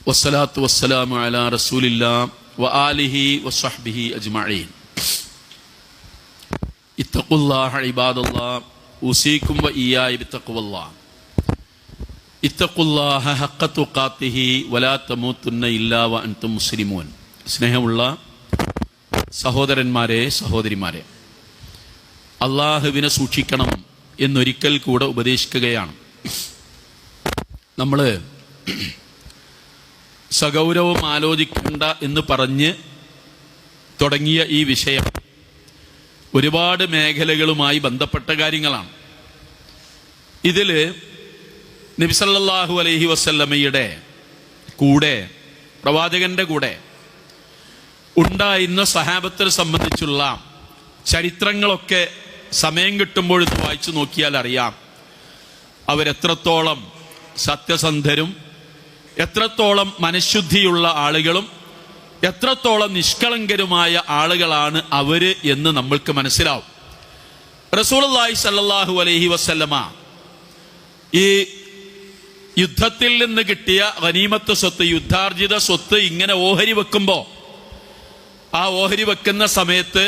വസ്സലാത്തു വസ്സലാമു അലാ റസൂലില്ലാഹ് വആലിഹി വസ്വഹ്ബിഹി അജ്മഈൻ. ഇത്തഖുല്ലാഹ ഇബാദല്ലാഹ്, ഉസീകും വഇയ്യായ ബിത്തഖ്വല്ലാഹ്. ഇത്തഖുല്ലാഹ ഹഖ്ക തുഖാതിഹി വലാ തമൂതുന്ന ഇല്ലാ വഅൻതും മുസ്ലിമൂൻ. സ്നേഹമുള്ള സഹോദരന്മാരെ, സഹോദരിമാരെ, അള്ളാഹുവിനെ സൂക്ഷിക്കണം എന്നൊരിക്കൽ കൂടെ ഉപദേശിക്കുകയാണ്. നമ്മൾ സഗൗരവം ആലോചിക്കണ്ട എന്ന് പറഞ്ഞ് തുടങ്ങിയ ഈ വിഷയം ഒരുപാട് മേഖലകളുമായി ബന്ധപ്പെട്ട കാര്യങ്ങളാണ്. ഇതിൽ നബി സല്ലല്ലാഹു അലൈഹി വസല്ലമയുടെ കൂടെ, പ്രവാചകന്റെ കൂടെ ഉണ്ടായിരുന്ന സഹാബത്തിനെ സംബന്ധിച്ചുള്ള ചരിത്രങ്ങളൊക്കെ സമയം കിട്ടുമ്പോൾ ഇത് വായിച്ചു നോക്കിയാൽ അറിയാം അവരെത്രത്തോളം സത്യസന്ധരും, എത്രത്തോളം മനഃശുദ്ധിയുള്ള ആളുകളും, എത്രത്തോളം നിഷ്കളങ്കരുമായ ആളുകളാണ് അവര് എന്ന് നമ്മൾക്ക് മനസ്സിലാവും. റസൂലുള്ളാഹി സ്വല്ലല്ലാഹു അലൈഹി വസല്ലമ ഈ യുദ്ധത്തിൽ നിന്ന് കിട്ടിയ ഗനീമത്ത് സ്വത്ത്, യുദ്ധാർജിത സ്വത്ത് ഇങ്ങനെ ഓഹരി വെക്കുമ്പോൾ, ആ ഓഹരി വെക്കുന്ന സമയത്ത്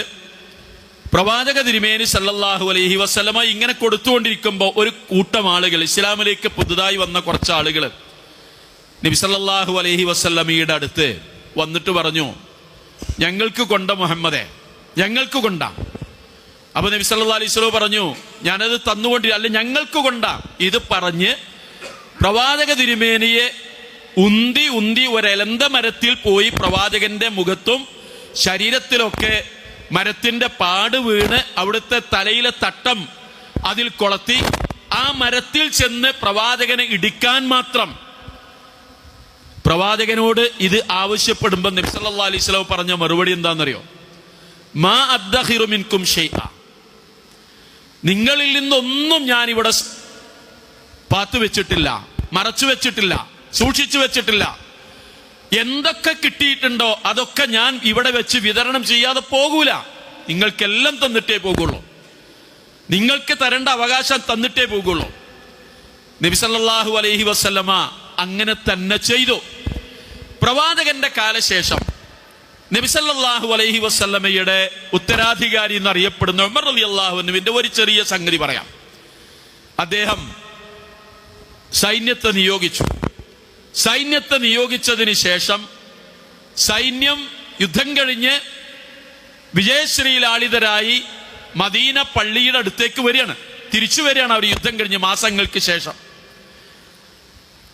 പ്രവാചക തിരുമേനി സല്ലല്ലാഹു അലൈഹി വസല്ലമ ഇങ്ങനെ കൊടുത്തുകൊണ്ടിരിക്കുമ്പോൾ ഒരു കൂട്ടം ആളുകൾ, ഇസ്ലാമിലേക്ക് പുതുതായി വന്ന കുറച്ച് ആളുകൾ നബി സല്ലല്ലാഹു അലൈഹി വസല്ലമയുടെ അടുത്ത് വന്നിട്ട് പറഞ്ഞു, ഞങ്ങൾക്ക് കൊണ്ട മുഹമ്മദേ, ഞങ്ങൾക്ക് കൊണ്ട. അപ്പൊ നബി സല്ലല്ലാഹു അലൈഹി വസല്ലം പറഞ്ഞു, ഞാനത് അല്ല, ഞങ്ങൾക്ക് കൊണ്ട. ഇത് പറഞ്ഞ് പ്രവാചക തിരുമേനിയെ ഉന്തി ഉന്തി ഒരെലന്ത മരത്തിൽ പോയി പ്രവാചകന്റെ മുഖത്തും ശരീരത്തിലൊക്കെ മരത്തിന്റെ പാട് വീണ് അവിടുത്തെ തലയിലെ തട്ടം അതിൽ കൊളത്തി ആ മരത്തിൽ ചെന്ന് പ്രവാചകനെ ഇടിക്കാൻ മാത്രം പ്രവാചകനോട് ഇത് ആവശ്യപ്പെടുമ്പോൾ നബി സല്ലല്ലാഹു അലൈഹി വസല്ലം പറഞ്ഞ മറുപടി എന്താണെന്നറിയോ? മാ അദ്ദഖിറു മിൻകും ഷൈഅ, നിങ്ങളിൽ നിന്നൊന്നും ഞാൻ ഇവിടെ പാത്തു വെച്ചിട്ടില്ല, മറച്ചു വെച്ചിട്ടില്ല, സൂക്ഷിച്ചു വെച്ചിട്ടില്ല. എന്തൊക്കെ കിട്ടിയിട്ടുണ്ടോ അതൊക്കെ ഞാൻ ഇവിടെ വെച്ച് വിതരണം ചെയ്യാതെ പോകൂല. നിങ്ങൾക്കെല്ലാം തന്നിട്ടേ പോകുള്ളൂ, നിങ്ങൾക്ക് തരേണ്ട അവകാശം തന്നിട്ടേ പോകുള്ളൂ. നബി സല്ലല്ലാഹു അലൈഹി വസല്ലമ അങ്ങനെ തന്നെ ചെയ്തു. പ്രവാചകന്റെ കാലശേഷം നബി സല്ലല്ലാഹു അലൈഹി വസല്ലമയുടെ ഉത്തരാധികാരി എന്നറിയപ്പെടുന്ന ഉമർ റളിയല്ലാഹു അൻഹുവിന്റെ ഒരു ചെറിയ സംഗതി പറയാം. അദ്ദേഹം സൈന്യത്തെ നിയോഗിച്ചു. സൈന്യത്തെ നിയോഗിച്ചതിന് ശേഷം സൈന്യം യുദ്ധം കഴിഞ്ഞ് വിജയശ്രീലാളിതരായി മദീന പള്ളിയുടെ അടുത്തേക്ക് വരികയാണ്, തിരിച്ചു വരികയാണ് അവർ യുദ്ധം കഴിഞ്ഞ് മാസങ്ങൾക്ക് ശേഷം.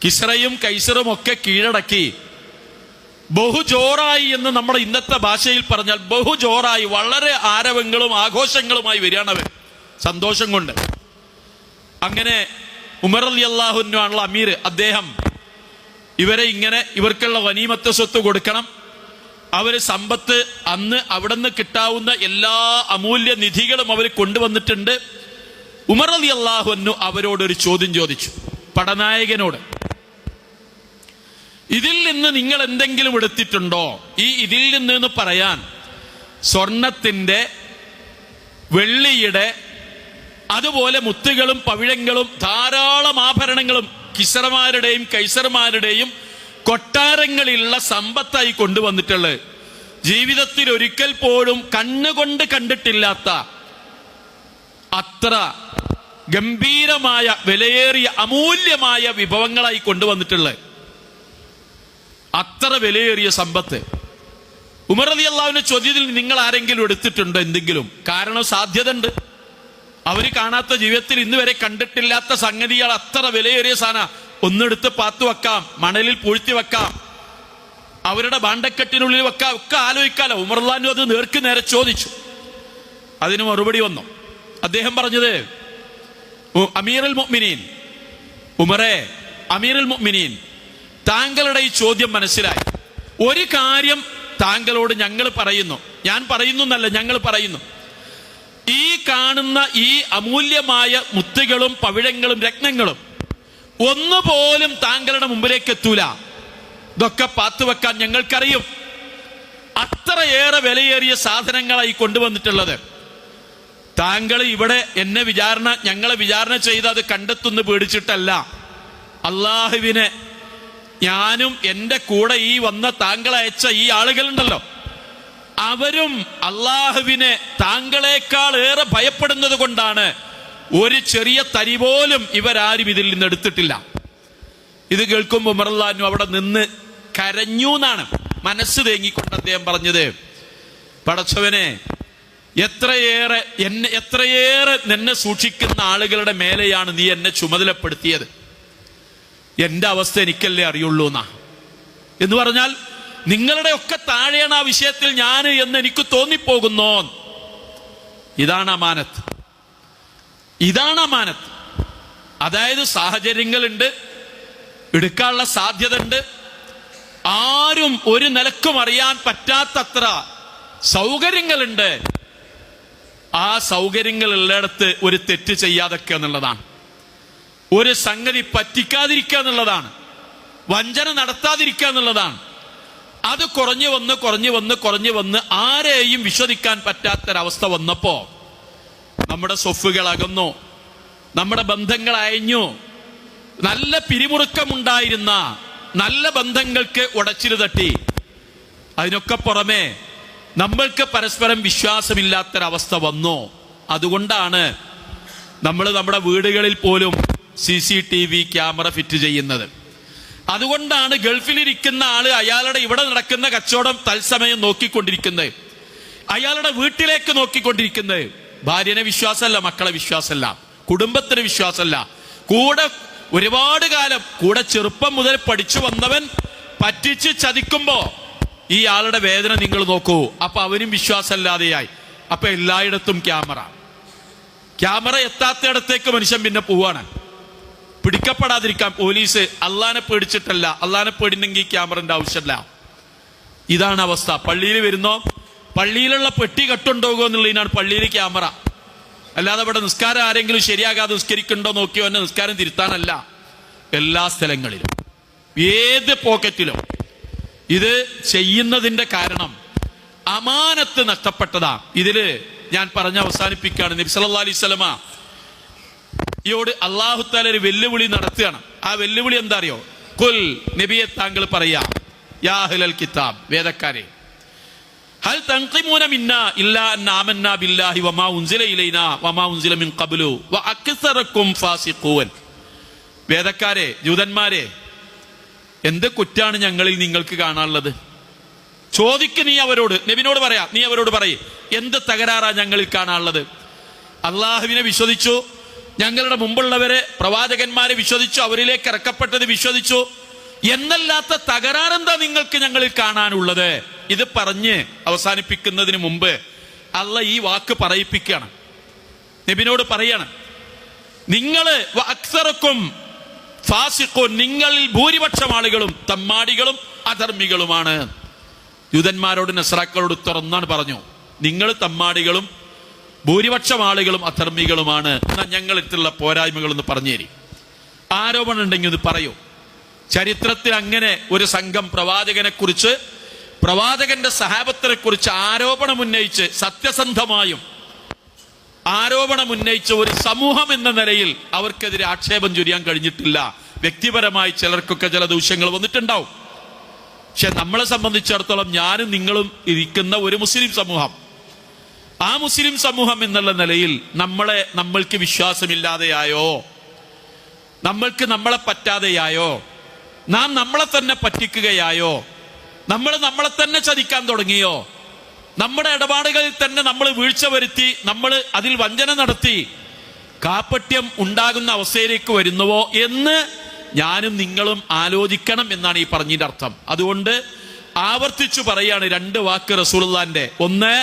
കിസ്റയും കൈസറും ഒക്കെ കീഴടക്കി ബഹുജോറായി എന്ന് നമ്മുടെ ഇന്നത്തെ ഭാഷയിൽ പറഞ്ഞാൽ ബഹുജോറായി, വളരെ ആരവങ്ങളും ആഘോഷങ്ങളുമായി വരികയാണ് അവർ, സന്തോഷം കൊണ്ട്. അങ്ങനെ ഉമർ റളിയല്ലാഹു അൻഹു ആണല്ലോ അമീർ. അദ്ദേഹം ഇവരെ ഇങ്ങനെ ഇവർക്കുള്ള ഗനീമത്ത് സ്വത്ത് കൊടുക്കണം, അവര് സമ്പത്ത് അന്ന് അവിടെ നിന്ന് കിട്ടാവുന്ന എല്ലാ അമൂല്യ നിധികളും അവർ കൊണ്ടുവന്നിട്ടുണ്ട്. ഉമർ റളിയല്ലാഹു അൻഹു അവരോടൊരു ചോദ്യം ചോദിച്ചു, പടനായകനോട്. ഇതിൽ നിന്ന് നിങ്ങൾ എന്തെങ്കിലും എടുത്തിട്ടുണ്ടോ? ഇതിൽ നിന്ന് പറയാൻ സ്വർണത്തിന്റെ, വെള്ളിയുടെ, അതുപോലെ മുത്തുകളും പവിഴങ്ങളും ധാരാളം ആഭരണങ്ങളും കിസ്റമാരുടെയും കൈസർമാരുടെയും കൊട്ടാരങ്ങളിലുള്ള സമ്പത്തായി കൊണ്ടുവന്നിട്ടുള്ളത്. ജീവിതത്തിൽ ഒരിക്കൽ പോലും കണ്ണുകൊണ്ട് കണ്ടിട്ടില്ലാത്ത അത്ര ഗംഭീരമായ വിലയേറിയ അമൂല്യമായ വിഭവങ്ങളായി കൊണ്ടുവന്നിട്ടുള്ളത്, അത്ര വിലയേറിയ സമ്പത്ത്. ഉമർ റളിയല്ലാഹുവിന്റെ ചോദ്യത്തിൽ നിങ്ങൾ ആരെങ്കിലും എടുത്തിട്ടുണ്ടോ എന്തെങ്കിലും? കാരണം സാധ്യത ഉണ്ട്, അവര് കാണാത്ത, ജീവിതത്തിൽ ഇന്ന് വരെ കണ്ടിട്ടില്ലാത്ത സംഗതികൾ, അത്ര വിലയേറിയ സാധന. ഒന്നെടുത്ത് പാത്തു വെക്കാം, മണലിൽ പൂഴ്ത്തി വെക്കാം, അവരുടെ ഭാണ്ഡക്കെട്ടിനുള്ളിൽ വെക്കാം, ഒക്കെ ആലോചിക്കാലോ. ഉമർ റളിയല്ലാഹു അത് നേർക്ക് നേരെ ചോദിച്ചു. അതിന് മറുപടി വന്നു. അദ്ദേഹം പറഞ്ഞത്, അമീറുൽ മുഅ്മിനീൻ, ഉമറേ, അമീറുൽ മുഅ്മിനീൻ, താങ്കളുടെ ഈ ചോദ്യം മനസ്സിലായി. ഒരു കാര്യം താങ്കളോട് ഞങ്ങൾ പറയുന്നു, ഞാൻ പറയുന്നു എന്നല്ല, ഞങ്ങൾ പറയുന്നു, ഈ കാണുന്ന ഈ അമൂല്യമായ മുത്തുകളും പവിഴങ്ങളും രത്നങ്ങളും ഒന്നുപോലും താങ്കളുടെ മുമ്പിലേക്ക് എത്തൂല. ഇതൊക്കെ പാത്തുവെക്കാൻ ഞങ്ങൾക്കറിയും. അത്രയേറെ വിലയേറിയ സാധനങ്ങളായി കൊണ്ടുവന്നിട്ടുള്ളത്. താങ്കൾ ഇവിടെ ഞങ്ങളെ വിചാരണ ചെയ്ത് അത് കണ്ടെത്തുന്നു പേടിച്ചിട്ടല്ല. അള്ളാഹുവിനെ, ഞാനും എൻ്റെ കൂടെ ഈ വന്ന താങ്കളയച്ച ഈ ആളുകളുണ്ടല്ലോ, അവരും അള്ളാഹുവിനെ താങ്കളെക്കാൾ ഏറെ ഭയപ്പെടുന്നത് കൊണ്ടാണ് ഒരു ചെറിയ തരി പോലും ഇവരാരും ഇതിൽ നിന്ന് എടുത്തിട്ടില്ല. ഇത് കേൾക്കുമ്പോൾ ഉമർ റളിയല്ലാഹു അൻഹു അവിടെ നിന്ന് കരഞ്ഞു എന്നാണ്, മനസ്സ് തേങ്ങിക്കൊണ്ട് അദ്ദേഹം പറഞ്ഞത്, പടച്ചവനെ, എത്രയേറെ നിന്നെ സൂക്ഷിക്കുന്ന ആളുകളുടെ മേലെയാണ് നീ എന്നെ ചുമതലപ്പെടുത്തിയത്. എന്റെ അവസ്ഥ എനിക്കല്ലേ അറിയുള്ളൂ എന്നാ. എന്ന് പറഞ്ഞാൽ നിങ്ങളുടെ ഒക്കെ താഴെയാണ് ആ വിഷയത്തിൽ ഞാൻ എന്ന് എനിക്ക് തോന്നിപ്പോകുന്നു. ഇതാണ് അമാനത്ത്, ഇതാണ് അമാനത്ത്. അതായത് സാഹചര്യങ്ങളുണ്ട്, എടുക്കാനുള്ള സാധ്യത ഉണ്ട്, ആരും ഒരു നിലക്കും അറിയാൻ പറ്റാത്തത്ര സൗകര്യങ്ങളുണ്ട്. ആ സൗകര്യങ്ങളുള്ളിടത്ത് ഒരു തെറ്റ് ചെയ്യാതൊക്കെ എന്നുള്ളതാണ്, ഒരു സംഗതി പറ്റിക്കാതിരിക്കുക എന്നുള്ളതാണ്, വഞ്ചന നടത്താതിരിക്കുക എന്നുള്ളതാണ്. അത് കുറഞ്ഞു വന്ന് ആരെയും വിശ്വസിക്കാൻ പറ്റാത്തൊരവസ്ഥ വന്നപ്പോ നമ്മുടെ സ്വഫുകൾ അകന്നു, നമ്മുടെ ബന്ധങ്ങൾ അയഞ്ഞു. നല്ല പിരിമുറുക്കമുണ്ടായിരുന്ന നല്ല ബന്ധങ്ങൾക്ക് ഉടച്ചിരു തട്ടി. അതിനൊക്കെ പുറമെ നമ്മൾക്ക് പരസ്പരം വിശ്വാസമില്ലാത്തൊരവസ്ഥ വന്നോ? അതുകൊണ്ടാണ് നമ്മൾ നമ്മുടെ വീടുകളിൽ പോലും CCTV ക്യാമറ ഫിറ്റ് ചെയ്യുന്നത്. അതുകൊണ്ടാണ് ഗൾഫിലിരിക്കുന്ന ആള് അയാളുടെ ഇവിടെ നടക്കുന്ന കച്ചവടം തത്സമയം നോക്കിക്കൊണ്ടിരിക്കുന്നത്, അയാളുടെ വീട്ടിലേക്ക് നോക്കിക്കൊണ്ടിരിക്കുന്നത്. ഭാര്യനെ വിശ്വാസമല്ല, മക്കളെ വിശ്വാസമല്ല, കുടുംബത്തിന് വിശ്വാസമല്ല. കൂടെ ഒരുപാട് കാലം കൂടെ ചെറുപ്പം മുതൽ പഠിച്ചു വന്നവൻ പറ്റിച്ച് ചതിക്കുമ്പോ ഈ ആളുടെ വേദന നിങ്ങൾ നോക്കൂ. അപ്പൊ അവനും വിശ്വാസമല്ലാതെയായി. അപ്പൊ എല്ലായിടത്തും ക്യാമറ എത്താത്തയിടത്തേക്ക് മനുഷ്യൻ പിന്നെ പോവാണ്. പിടിക്കപ്പെടാതിരിക്കാൻ പോലീസ് അള്ളാനെ പേടിച്ചിട്ടല്ല, അള്ളാനെ പേടിനെങ്കിൽ ക്യാമറന്റെ ആവശ്യമില്ല. ഇതാണ് അവസ്ഥ. പള്ളിയിൽ വരുന്നോ പള്ളിയിലുള്ള പെട്ടി കട്ടുണ്ടോകോ എന്നുള്ളതിനാണ് പള്ളിയിൽ ക്യാമറ. അല്ലാതെ ഇവിടെ നിസ്കാരം ആരെങ്കിലും ശരിയാകാതെ നിസ്കരിക്കണ്ടോ നോക്കിയോ എന്നെ നിസ്കാരം തിരുത്താനല്ല. എല്ലാ സ്ഥലങ്ങളിലും ഏത് പോക്കറ്റിലും ഇത് ചെയ്യുന്നതിന്റെ കാരണം അമാനത്ത് നഷ്ടപ്പെട്ടതാ. ഇതില് ഞാൻ പറഞ്ഞ് അവസാനിപ്പിക്കുകയാണ്. നബി സല്ലല്ലാഹു അലൈഹി വസല്ലമ യോട് അല്ലാഹു തആല ഒരു വെല്ലുവിളി നടത്തുകയാണ്. ആ വെല്ലുവിളി എന്താ അറിയോ? ഖുൽ, നബിയെ താങ്കൾ പറയാ, യാ അഹ്ലൽ കിതാബ്, വേദക്കാരെ, ഹൽ തൻഖിമൂന മിന്നാ ഇല്ലാ അൻ ആമന്നാ ബില്ലാഹി വമാ ഉൻസില ഇലൈനാ വമാ ഉൻസില മിൻ ഖബ്ലു വഅക്സറകും ഫാസിഖൂൻ. വേദക്കാരെ, ജൂതന്മാരെ, എന്ത് കുറ്റാണ് ഞങ്ങളിൽ നിങ്ങൾക്ക് കാണാനുള്ളത്? ചോദിക്ക് നീ അവരോട്, നബിനോട് പറയാ, നീ അവരോട് പറയേ, എന്ത് തകരാറാ ഞങ്ങളിൽ കാണാനുള്ളത്? അള്ളാഹുവിനെ വിശ്വസിച്ചു, ഞങ്ങളുടെ മുമ്പുള്ളവരെ പ്രവാചകന്മാരെ വിശ്വസിച്ചു, അവരിലേക്ക് ഇറക്കപ്പെട്ടത് വിശ്വസിച്ചു, എന്നല്ലാത്ത തകരാറെന്താ നിങ്ങൾക്ക് ഞങ്ങളിൽ കാണാനുള്ളത്? ഇത് പറഞ്ഞ് അവസാനിപ്പിക്കുന്നതിന് മുമ്പ് അള്ളാഹ് ഈ വാക്ക് പറയിപ്പിക്കുകയാണ്. നബിനോട് പറയാണ്, നിങ്ങള് അക്സറക്കും ഫാസിഖൂൻ, നിങ്ങളിൽ ഭൂരിപക്ഷം ആളുകളും തമ്മാടികളും അധർമ്മികളുമാണ്. യൂതന്മാരോട് നസ്രാക്കളോട് തുറന്നാണ് പറഞ്ഞു, നിങ്ങൾ തമ്മാടികളും ഭൂരിപക്ഷം ആളുകളും അധർമ്മികളുമാണ്. എന്നാൽ ഞങ്ങളിട്ടുള്ള പോരായ്മകളൊന്ന് പറഞ്ഞു തരും. ആരോപണം ഉണ്ടെങ്കിൽ ഇത് പറയൂ. ചരിത്രത്തിൽ അങ്ങനെ ഒരു സംഘം പ്രവാചകനെ കുറിച്ച്, പ്രവാചകന്റെ സഹാബത്തിനെ കുറിച്ച് ആരോപണമുന്നയിച്ച് സത്യസന്ധമായും ആരോപണമുന്നയിച്ച ഒരു സമൂഹം എന്ന നിലയിൽ അവർക്കെതിരെ ആക്ഷേപം ചൊരിയാൻ കഴിഞ്ഞിട്ടില്ല. വ്യക്തിപരമായി ചിലർക്കൊക്കെ ചില ദൂഷ്യങ്ങൾ വന്നിട്ടുണ്ടാവും. പക്ഷെ നമ്മളെ സംബന്ധിച്ചിടത്തോളം ഞാനും നിങ്ങളും ഇരിക്കുന്ന ഒരു മുസ്ലിം സമൂഹം, ആ മുസ്ലിം സമൂഹം എന്നുള്ള നിലയിൽ നമ്മൾക്ക് വിശ്വാസമില്ലാതെയായോ, നമ്മൾക്ക് നമ്മളെ പറ്റാതെയായോ, നാം നമ്മളെ തന്നെ പറ്റിക്കുകയായോ, നമ്മളെ തന്നെ ചതിക്കാൻ തുടങ്ങിയോ, നമ്മുടെ ഇടപാടുകളിൽ തന്നെ നമ്മൾ വീഴ്ച വരുത്തി, നമ്മൾ അതിൽ വഞ്ചന നടത്തി കാപ്പട്യം ഉണ്ടാകുന്ന അവസ്ഥയിലേക്ക് വരുന്നുവോ എന്ന് ഞാനും നിങ്ങളും ആലോചിക്കണം എന്നാണ് ഈ പറഞ്ഞതിന്റെ അർത്ഥം. അതുകൊണ്ട് ആവർത്തിച്ചു പറയാണ് രണ്ട് വാക്ക് റസൂലുള്ളാഹിന്റെ. ഒന്ന്,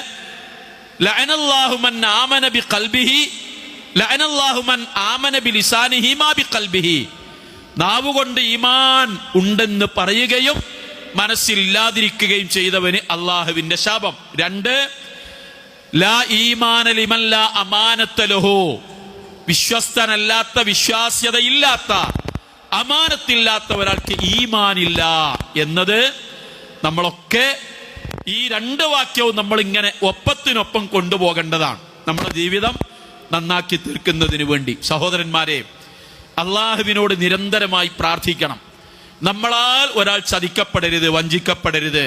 ലഅനല്ലാഹു മൻ ആമന ബിഖൽബിഹി, ലഅനല്ലാഹു മൻ ആമന ബിലിസാനിഹി മാ ബിഖൽബിഹി. നാവുകൊണ്ട് ഈമാൻ ഉണ്ടെന്ന് പറയുകയും മനസ്സിൽ ഇല്ലാതിരിക്കുകയും ചെയ്തവന് അള്ളാഹുവിന്റെ ശാപം. രണ്ട്, ലാ ഈമാന ലിമൻ ലാ അമാനത ലഹു. വിശ്വസ്തനല്ലാത്ത, വിശ്വാസ്യതയില്ലാത്ത, അമാനത്തില്ലാത്ത ഒരാൾക്ക് ഈമാനില്ല എന്നത് നമ്മളൊക്കെ ഈ രണ്ട് വാക്യവും നമ്മൾ ഇങ്ങനെ ഒപ്പത്തിനൊപ്പം കൊണ്ടുപോകേണ്ടതാണ് നമ്മുടെ ജീവിതം നന്നാക്കി തീർക്കുന്നതിന് വേണ്ടി. സഹോദരന്മാരെ, അള്ളാഹുവിനോട് നിരന്തരമായി പ്രാർത്ഥിക്കണം. നമ്മളാൽ ഒരാൾ ചതിക്കപ്പെടരുത്, വഞ്ചിക്കപ്പെടരുത്,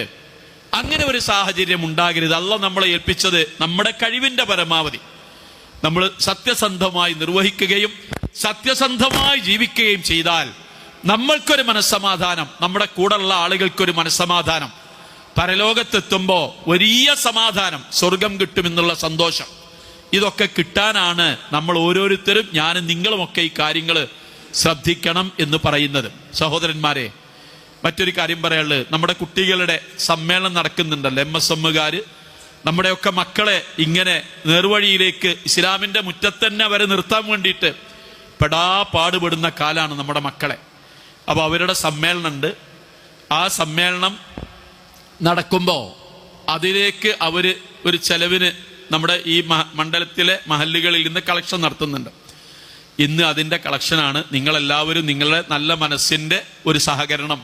അങ്ങനെ ഒരു സാഹചര്യം ഉണ്ടാകരുത്. അള്ളാഹ് നമ്മളെ ഏൽപ്പിച്ചത് നമ്മുടെ കഴിവിന്റെ പരമാവധി നമ്മൾ സത്യസന്ധമായി നിർവഹിക്കുകയും സത്യസന്ധമായി ജീവിക്കുകയും ചെയ്താൽ നമ്മൾക്കൊരു മനസ്സമാധാനം, നമ്മുടെ കൂടെയുള്ള ആളുകൾക്കൊരു മനസ്സമാധാനം, പരലോകത്തെത്തുമ്പോൾ വലിയ സമാധാനം, സ്വർഗം കിട്ടുമെന്നുള്ള സന്തോഷം, ഇതൊക്കെ കിട്ടാനാണ് നമ്മൾ ഓരോരുത്തരും, ഞാനും നിങ്ങളുമൊക്കെ ഈ കാര്യങ്ങൾ ശ്രദ്ധിക്കണം എന്ന് പറയുന്നത്. സഹോദരന്മാരെ, മറ്റൊരു കാര്യം പറയാനുള്ളത്, നമ്മുടെ കുട്ടികളുടെ സമ്മേളനം നടക്കുന്നുണ്ടല്ലോ, MSMകാര് നമ്മുടെയൊക്കെ മക്കളെ ഇങ്ങനെ നേർവഴിയിലേക്ക് ഇസ്ലാമിന്റെ മുറ്റത്തന്നെ അവരെ നിർത്താൻ വേണ്ടിയിട്ട് പാടുപെടുന്ന കാലാണ് നമ്മുടെ മക്കളെ. അപ്പോൾ അവരുടെ സമ്മേളനം ഉണ്ട്. ആ സമ്മേളനം നടക്കുമ്പോൾ അതിലേക്ക് അവര് ഒരു ചെലവിന് നമ്മുടെ ഈ മണ്ഡലത്തിലെ മഹല്ലുകളിൽ നിന്ന് കളക്ഷൻ നടത്തുന്നുണ്ട്. ഇന്ന് അതിൻ്റെ കളക്ഷനാണ്. നിങ്ങളെല്ലാവരും നിങ്ങളുടെ നല്ല മനസ്സിൻ്റെ ഒരു സഹകരണം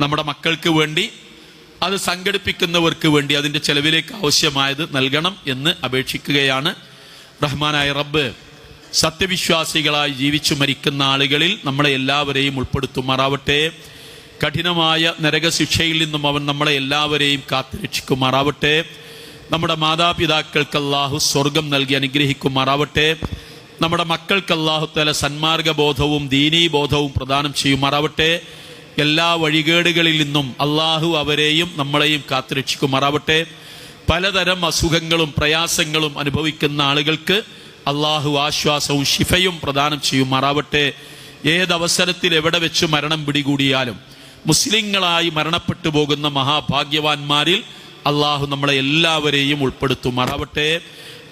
നമ്മുടെ മക്കൾക്ക് വേണ്ടി, അത് സംഘടിപ്പിക്കുന്നവർക്ക് വേണ്ടി അതിൻ്റെ ചെലവിലേക്ക് ആവശ്യമായത് നൽകണം എന്ന് അപേക്ഷിക്കുകയാണ്. റഹ്മാനായ റബ്ബ് സത്യവിശ്വാസികളായി ജീവിച്ചു മരിക്കുന്ന ആളുകളിൽ നമ്മളെ എല്ലാവരെയും ഉൾപ്പെടുത്തുമാറാവട്ടെ. കഠിനമായ നരകശിക്ഷയിൽ നിന്നും അവൻ നമ്മളെ എല്ലാവരെയും കാത്തുരക്ഷിക്കുമാറാവട്ടെ. നമ്മുടെ മാതാപിതാക്കൾക്ക് അല്ലാഹു സ്വർഗം നൽകി അനുഗ്രഹിക്കുമാറാവട്ടെ. നമ്മുടെ മക്കൾക്ക് അല്ലാഹു തആല സന്മാർഗ ബോധവും ദീനീ ബോധവും പ്രദാനം ചെയ്യുമാറാവട്ടെ. എല്ലാ വഴികേടുകളിൽ നിന്നും അല്ലാഹു അവരെയും നമ്മളെയും കാത്തുരക്ഷിക്കുമാറാവട്ടെ. പലതരം അസുഖങ്ങളും പ്രയാസങ്ങളും അനുഭവിക്കുന്ന ആളുകൾക്ക് അല്ലാഹു ആശ്വാസവും ശിഫയും പ്രദാനം ചെയ്യുമാറാവട്ടെ. ഏതവസരത്തിൽ എവിടെ വെച്ച് മരണം പിടികൂടിയാലും മുസ്ലിങ്ങളായി മരണപ്പെട്ടു പോകുന്ന മഹാഭാഗ്യവാന്മാരിൽ അല്ലാഹു നമ്മളെ എല്ലാവരെയും ഉൾപ്പെടുത്തുമാറാവട്ടെ.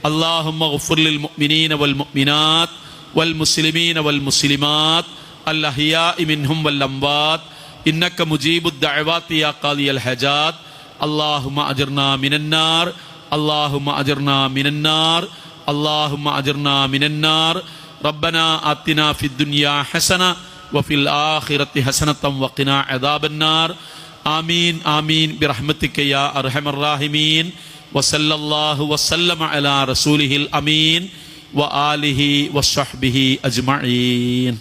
അല്ലാഹുമ്മ ഗഫിർ ലിൽ മുഅ്മിനീന വൽ മുഅ്മിനാത്ത് വൽ മുസ്ലിമീന വൽ മുസ്ലിമാത്ത് അൽ അഹ്യാഇ മിൻഹും വൽ അംവാത്ത് ഇന്നക മുജീബുദ് ദഅവാതി യാ ഖാദിയൽ ഹജാത്ത്. അല്ലാഹുമ്മ അജിർനാ മിനന്നാർ, അല്ലാഹുമ്മ അജിർനാ മിനന്നാർ, അല്ലാഹുമ്മ അജിർനാ മിനന്നാർ. റബ്ബനാ ആതിനാ ഫിദ്ദുനിയാ ഹസന വഫിൽ ആഖിറതി ഹസനതൻ വഖിനാ അദാബന്നാർ. ആമീൻ ആമീൻ ബിറഹ്മതിക യാ അർഹമർ റഹീമീൻ. വസല്ലല്ലാഹു വസല്ലമ അലാ റസൂലിഹിൽ അമീൻ വആലിഹി വസ്വഹ്ബിഹി അജ്മഈൻ.